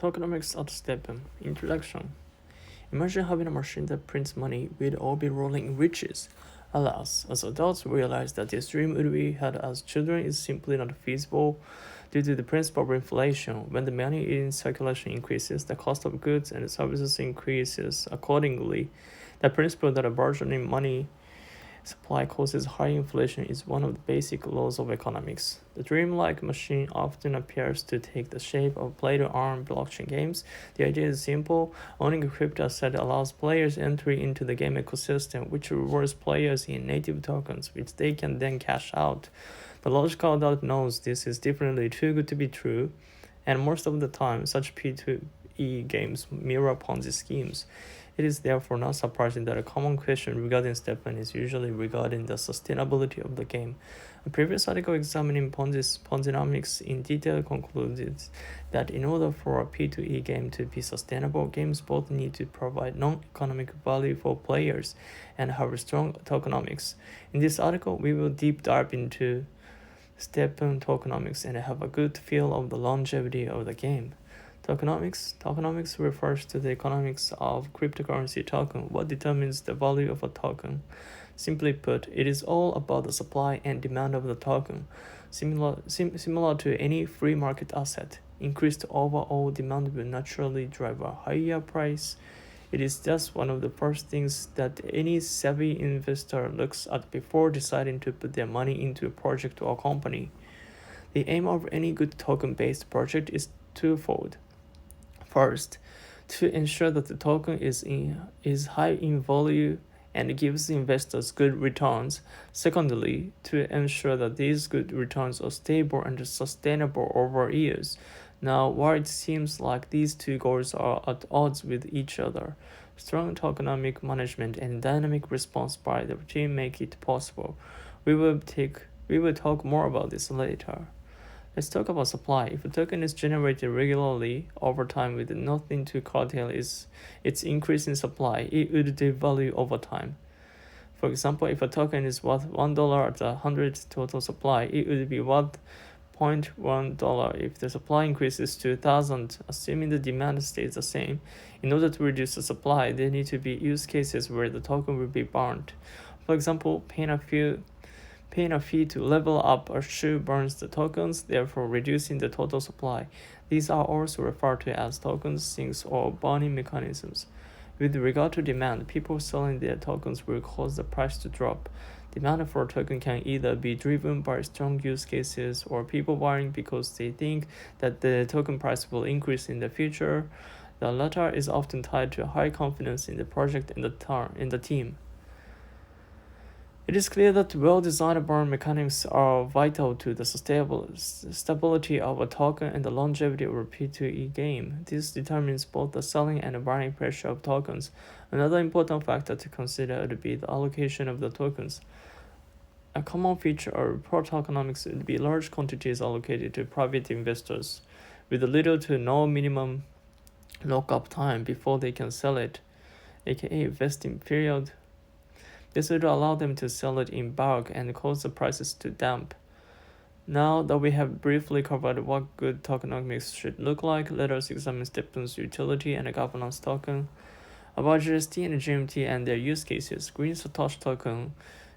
Tokenomics at STEPN. Introduction. Imagine having a machine that prints money. We'd all be rolling in riches. Alas, as adults realize that this dream we had as children is simply not feasible due to the principle of inflation. When the money in circulation increases, the cost of goods and services increases accordingly. The principle that a burgeoning money supply causes high inflation is one of the basic laws of economics. The dreamlike machine often appears to take the shape of play-to-earn blockchain games. The idea is simple. Owning a crypto asset allows players entry into the game ecosystem, which rewards players in native tokens, which they can then cash out. The logical adult knows this is definitely too good to be true, and most of the time, such P2E games mirror Ponzi schemes. It is therefore not surprising that a common question regarding STEPN is usually regarding the sustainability of the game. A previous article examining Ponzinomics in detail concluded that in order for a P2E game to be sustainable, games both need to provide non-economic value for players and have strong tokenomics. In this article, we will deep dive into STEPN tokenomics and have a good feel of the longevity of the game. Tokenomics refers to the economics of cryptocurrency token, what determines the value of a token. Simply put, it is all about the supply and demand of the token. Similar to any free market asset, increased overall demand will naturally drive a higher price. It is thus one of the first things that any savvy investor looks at before deciding to put their money into a project or company. The aim of any good token-based project is twofold. First, to ensure that the token is high in value and gives investors good returns. Secondly, to ensure that these good returns are stable and sustainable over years. Now, while it seems like these two goals are at odds with each other, strong tokenomic management and dynamic response by the team make it possible. We will talk more about this later. Let's talk about supply. If a token is generated regularly over time with nothing to curtail its increase in supply, it would devalue over time. For example, if a token is worth $1 at 100 total supply, it would be worth $0.1 if the supply increases to 1,000, assuming the demand stays the same. In order to reduce the supply, there need to be use cases where the token will be burned. For example, paying a fee to level up a shoe burns the tokens, therefore reducing the total supply. These are also referred to as token sinks or burning mechanisms. With regard to demand, people selling their tokens will cause the price to drop. Demand for a token can either be driven by strong use cases or people buying because they think that the token price will increase in the future. The latter is often tied to high confidence in the project and the team. It is clear that well-designed burn mechanisms are vital to the stability of a token and the longevity of a P2E game. This determines both the selling and the buying pressure of tokens. Another important factor to consider would be the allocation of the tokens. A common feature of pro tokenomics would be large quantities allocated to private investors, with little to no minimum lockup time before they can sell it, aka vesting period. This would allow them to sell it in bulk and cause the prices to dump. Now that we have briefly covered what good tokenomics should look like, let us examine STEPN's utility and governance token. About GST and GMT and their use cases, Green Satoshi token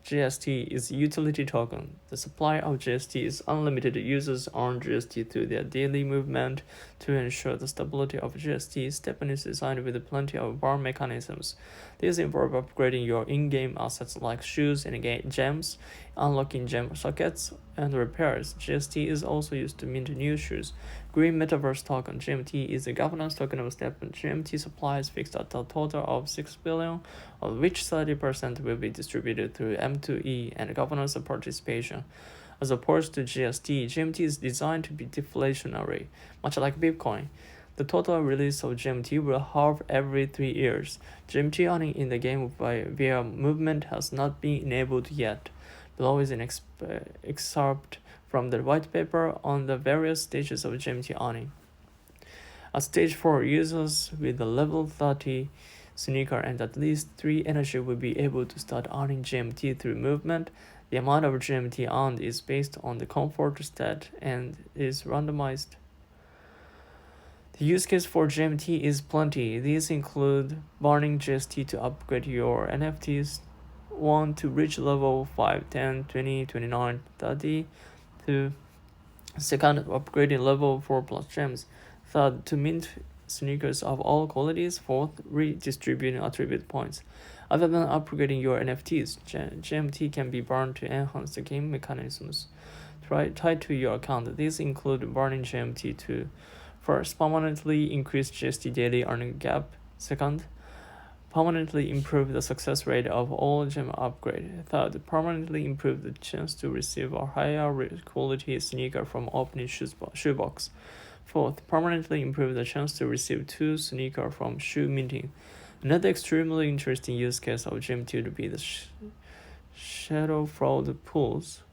GST is a utility token. The supply of GST is unlimited. Users earn GST through their daily movement. To ensure the stability of GST, STEPN is designed with plenty of burn mechanisms. These involve upgrading your in-game assets like shoes and gems, unlocking gem sockets, and repairs. GST is also used to mint new shoes. Green Metaverse Token (GMT) is a governance token of STEPN. GMT supply is fixed at a total of 6 billion, of which 30% will be distributed through M2E and governance participation. As opposed to GMT is designed to be deflationary, much like Bitcoin. The total release of GMT will halve every 3 years. GMT earning in the game via movement has not been enabled yet. Below is an excerpt from the white paper on the various stages of GMT earning. At stage 4, users with a level 30 sneaker and at least 3 energy will be able to start earning GMT through movement. The amount of GMT earned is based on the comfort stat and is randomized. The use case for GMT is plenty. These include burning GST to upgrade your NFTs, 1 to reach level 5, 10, 20, 29, 30, to second, upgrading level 4 plus gems, third, to mint sneakers of all qualities, fourth, redistributing attribute points. Other than upgrading your NFTs, GMT can be burned to enhance the game mechanisms tied to your account. These include burning GMT to first, permanently increase GST daily earning gap. Second, permanently improve the success rate of all gem upgrade. Third, permanently improve the chance to receive a higher quality sneaker from opening shoebox. Fourth, permanently improve the chance to receive 2 sneaker from shoe minting. Another extremely interesting use case of GMT would be the shadow fraud pools.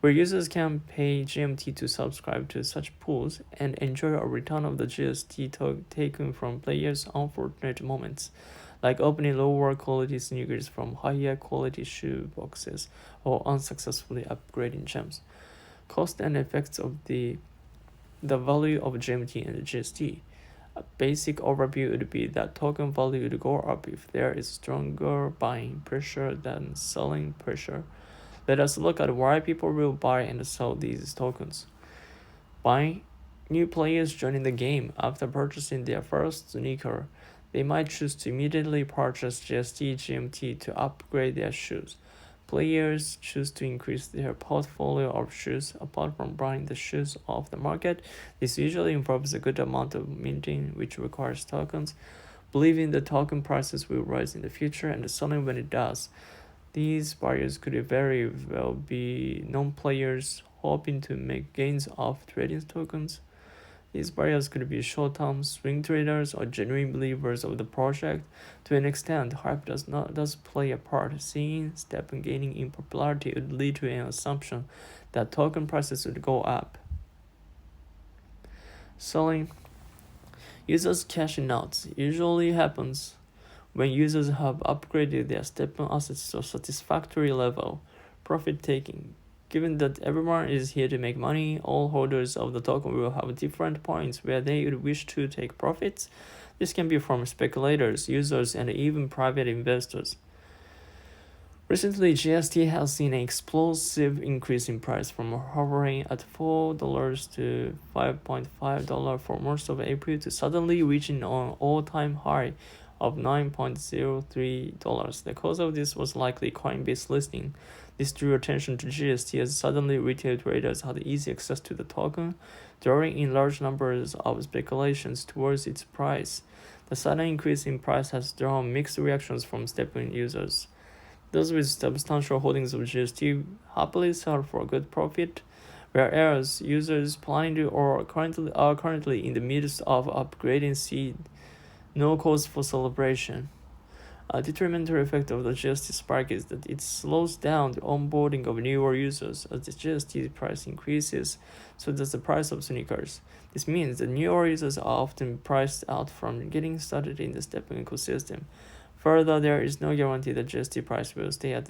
Where users can pay GMT to subscribe to such pools and enjoy a return of the GST taken from players' unfortunate moments, like opening lower quality sneakers from higher quality shoe boxes or unsuccessfully upgrading gems. Cost and effects of the value of GMT and the GST. A basic overview would be that token value would go up if there is stronger buying pressure than selling pressure. Let us look at why people will buy and sell these tokens. Buying. New players joining the game after purchasing their first sneaker. They might choose to immediately purchase GST GMT to upgrade their shoes. Players choose to increase their portfolio of shoes. Apart from buying the shoes off the market, this usually involves a good amount of minting, which requires tokens, believing the token prices will rise in the future and selling when it does. These buyers could very well be non-players hoping to make gains off trading tokens. These buyers could be short-term swing traders or genuine believers of the project. To an extent, hype does play a part. Seeing STEPN gaining in popularity would lead to an assumption that token prices would go up. Selling. Users cashing out usually happens when users have upgraded their STEPN assets to a satisfactory level. Profit taking. Given that everyone is here to make money, all holders of the token will have different points where they would wish to take profits. This can be from speculators, users, and even private investors. Recently, GST has seen an explosive increase in price from hovering at $4 to $5.5 for most of April to suddenly reaching an all-time high of $9.03. The cause of this was likely Coinbase listing. This drew attention to GST as suddenly retail traders had easy access to the token, drawing in large numbers of speculations towards its price. The sudden increase in price has drawn mixed reactions from STEPN users. Those with substantial holdings of GST happily sell for a good profit, whereas users planning to or are currently in the midst of upgrading see no cause for celebration. A detrimental effect of the GST spike is that it slows down the onboarding of newer users. As the GST price increases, so does the price of sneakers. This means that newer users are often priced out from getting started in the STEPN ecosystem. Further, there is no guarantee that GST price will stay at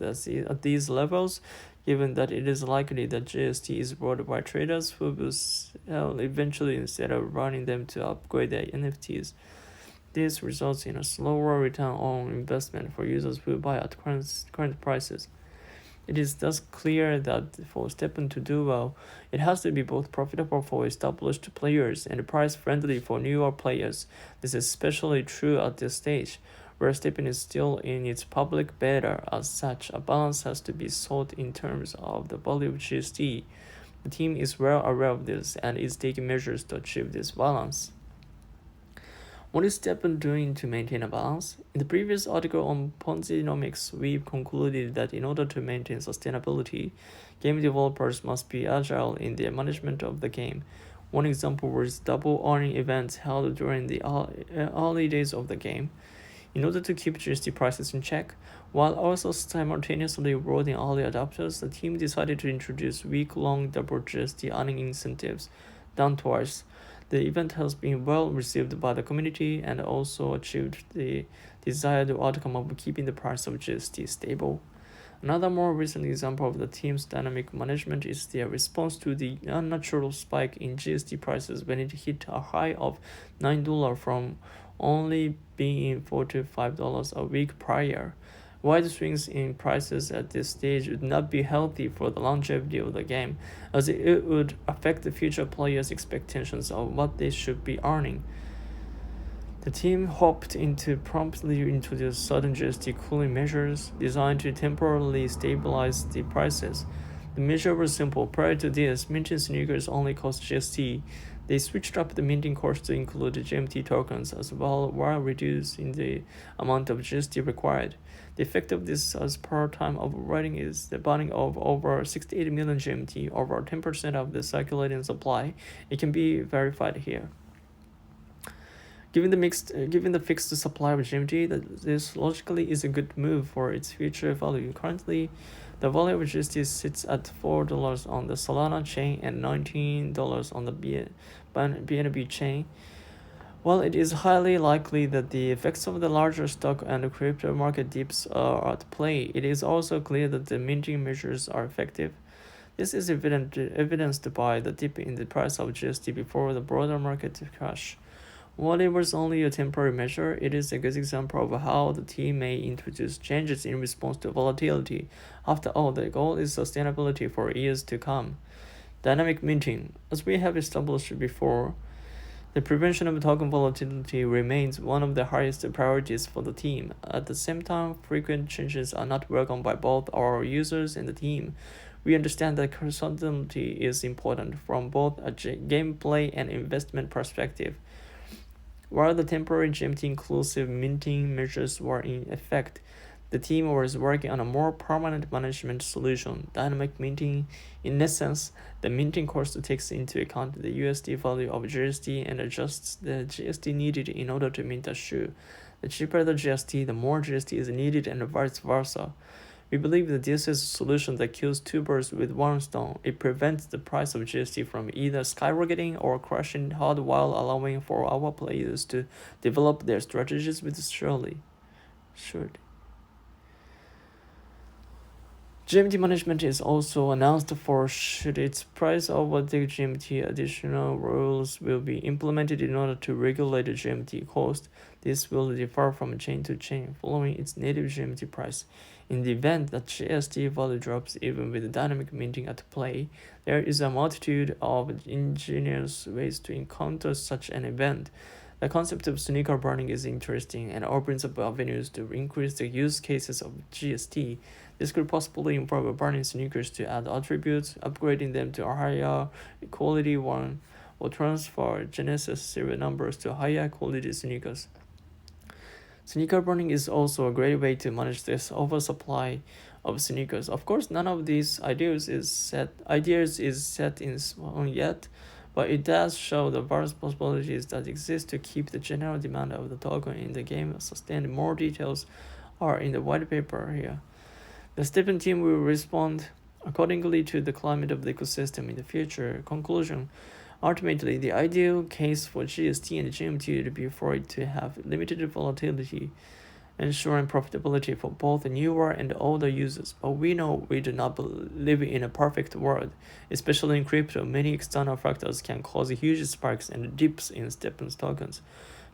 these levels, given that it is likely that GST is bought by traders who will sell eventually instead of running them to upgrade their NFTs. This results in a slower return on investment for users who buy at current prices. It is thus clear that for STEPN to do well, it has to be both profitable for established players and price-friendly for newer players. This is especially true at this stage, where STEPN is still in its public beta. As such, a balance has to be sought in terms of the value of GST. The team is well aware of this and is taking measures to achieve this balance. What is STEPN doing to maintain a balance? In the previous article on Tokenomics, we concluded that in order to maintain sustainability, game developers must be agile in their management of the game. One example was double earning events held during the early days of the game. In order to keep GST prices in check, while also simultaneously rewarding early adopters, the team decided to introduce week-long double GST earning incentives, done twice. The event has been well received by the community and also achieved the desired outcome of keeping the price of GST stable. Another more recent example of the team's dynamic management is their response to the unnatural spike in GST prices when it hit a high of $9 from only being $45 a week prior. Wide swings in prices at this stage would not be healthy for the longevity of the game, as it would affect the future players' expectations of what they should be earning. The team hoped into promptly introduce sudden GST cooling measures designed to temporarily stabilize the prices. The measure was simple. Prior to this, minting sneakers only cost GST. They switched up the minting cost to include the GMT tokens as well while reducing the amount of GST required. The effect of this as per time of writing is the burning of over 68 million GMT, over 10% of the circulating supply. It can be verified here. Given the fixed supply of GMT, this logically is a good move for its future value. Currently, the value of GST sits at $4 on the Solana chain and $19 on the BNB chain. While it is highly likely that the effects of the larger stock and crypto market dips are at play, it is also clear that the minting measures are effective. This is evidenced by the dip in the price of GST before the broader market crash. While it was only a temporary measure, it is a good example of how the team may introduce changes in response to volatility. After all, the goal is sustainability for years to come. Dynamic minting. As we have established before, the prevention of token volatility remains one of the highest priorities for the team. At the same time, frequent changes are not welcome by both our users and the team. We understand that consistency is important from both a gameplay and investment perspective. While the temporary GMT inclusive minting measures were in effect, the team was working on a more permanent management solution, dynamic minting. In essence, the minting cost takes into account the USD value of GST and adjusts the GST needed in order to mint a shoe. The cheaper the GST, the more GST is needed and vice versa. We believe that this is a solution that kills two birds with one stone. It prevents the price of GST from either skyrocketing or crashing hard while allowing for our players to develop their strategies with surety. GMT management is also announced for should its price overtake GMT. Additional rules will be implemented in order to regulate the GMT cost. This will differ from chain to chain, following its native GMT price. In the event that GST value drops even with dynamic minting at play, there is a multitude of ingenious ways to encounter such an event. The concept of sneaker burning is interesting and opens up avenues to increase the use cases of GST. This could possibly involve burning sneakers to add attributes, upgrading them to a higher quality one, or transfer Genesis serial numbers to higher quality sneakers. Sneaker burning is also a great way to manage this oversupply of sneakers. Of course, none of these ideas is set in stone yet, but it does show the various possibilities that exist to keep the general demand of the token in the game sustained. More details are in the white paper here. The STEPN team will respond accordingly to the climate of the ecosystem in the future. Conclusion. Ultimately, the ideal case for GST and GMT would be for it to have limited volatility, ensuring profitability for both the newer and older users. But we know we do not live in a perfect world. Especially in crypto, many external factors can cause huge spikes and dips in STEPN's tokens.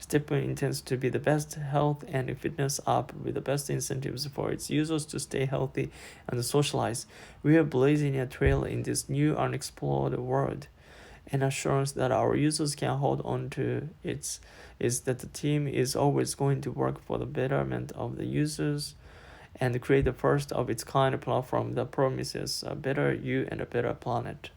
STEPN intends to be the best health and fitness app with the best incentives for its users to stay healthy and socialize. We are blazing a trail in this new unexplored world. An assurance that our users can hold on to it is that the team is always going to work for the betterment of the users and create the first of its kind platform that promises a better you and a better planet.